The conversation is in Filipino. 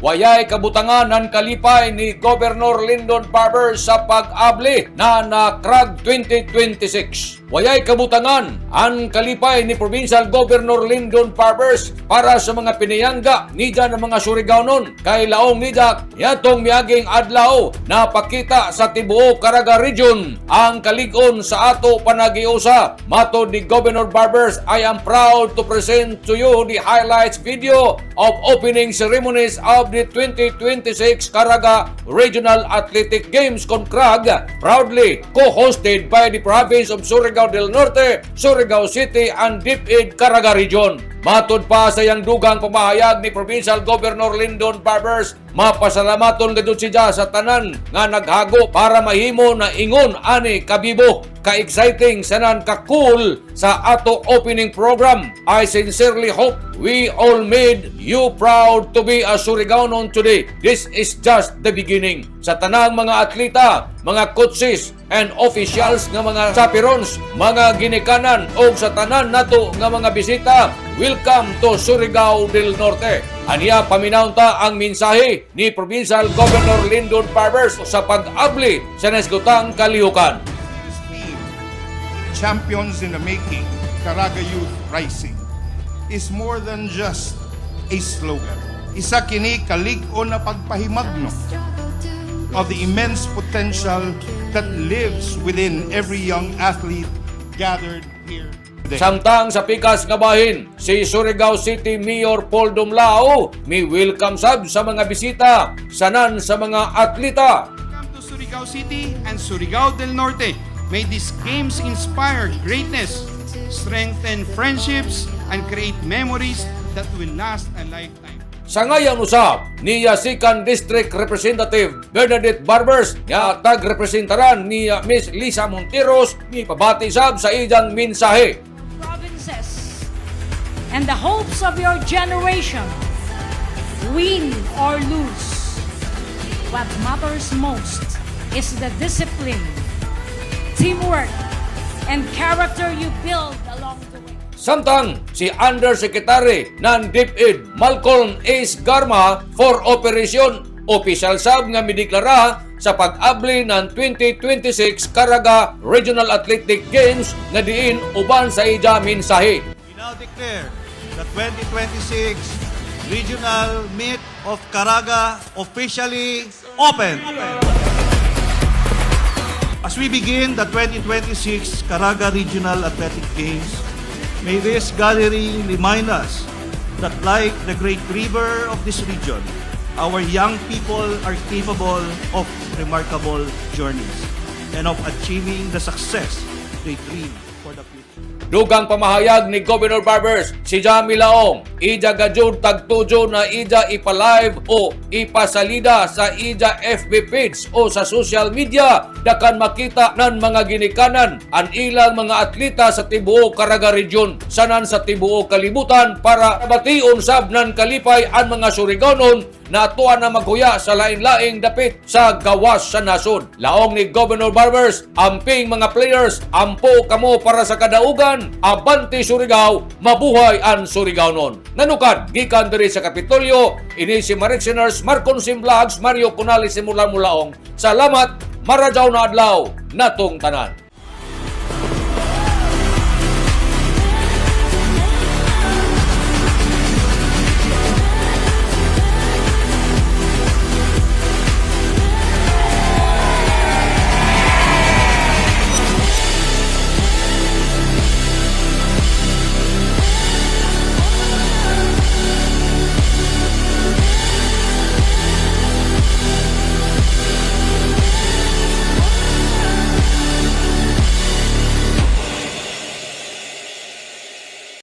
wayay kabutangan ng kalipay ni Governor Lyndon Barbers sa pag-abli na nakrag 2026. Wayay kabutangan ang kalipay ni Provincial Governor Lyndon Barbers para sa mga pinayangga nida ng mga Surigao-non kay laong nida yatong miaging adlaw na pakita sa tibuok Caraga Region ang kaligon sa ato panagiusa. Matod ni Governor Barbers, I am proud to present to you the highlights video of opening ceremonies of the 2026 Caraga Regional Athletic Games Concrag, proudly co-hosted by the province of Surigao del Norte, Surigao City, and DepEd Caraga Region. Matod pa sa yang dugang pamahayag ni Provincial Governor Lyndon Barbers, mapasalamaton gadto siya sa tanan nga naghago para mahimo na ingon ani kabibo ka-exciting sanan ka-cool sa ato opening program. I sincerely hope we all made you proud to be a Surigaonon today. This is just the beginning. Sa tanang mga atleta, mga coaches and officials nga mga chaperons, mga ginikanan o sa tanan nato nga mga bisita, welcome to Surigao del Norte. Aniya paminaunta ang mensahe ni Provincial Governor Lyndon Barbers sa pag-abli sa nasgutang kalihukan. Champions in the Making, Caraga Youth Rising, is more than just a slogan. Isa kini kalig-on na pagpahimagno of the immense potential that lives within every young athlete gathered here today. Samtang sa pikas nga bahin, si Surigao City Mayor Paul Dumlao may welcome sab sa mga bisita, sanan sa mga atleta. Welcome to Surigao City and Surigao del Norte. May these games inspire greatness, strengthen friendships, and create memories that will last a lifetime. Sa ngayang usab, ni Sikan District Representative Bernadette Barbers nga tag-representaran ni Miss Lisa Monteros ni pabati sab sa iyang mensahe. Provinces and the hopes of your generation, win or lose, what matters most is the discipline, teamwork, and character you build along the way. Samtang si Undersecretary ng DepEd Malcolm Ace Garma for Operation Official sab nga mideklara sa pag-abli ng 2026 Caraga Regional Athletic Games nga diin uban sa ija mensahe. We now declare the 2026 Regional Meet of Caraga officially open. As we begin the 2026 Caraga Regional Athletic Games, may this gathering remind us that like the great river of this region, our young people are capable of remarkable journeys and of achieving the success they dream for the future. Dugang pamahayag ni Governor Barbers, si Jamie Laong, ija gajud tagtujo na ija ipalive o ipasalida sa ija FB page o sa social media dakan makita nan mga ginikanan ang ilang mga atleta sa tibuok Caraga Region sanan sa tibuok kalibutan para bation sab nan kalipay ang mga Surigaonon na atuan na maghuya sa lain-laing dapit sa gawas sa nasod. Laong ni Governor Barbers, amping mga players, ampo kamo para sa kadaugan, abante Surigao, mabuhay ang Surigaonon. Nanukad, gikan diri sa Kapitolyo, ini si Mariciners, Marcon Sim Vlogs, Mario Punali Simulan Mulaong. Salamat, marajaw na adlaw, natong tanan.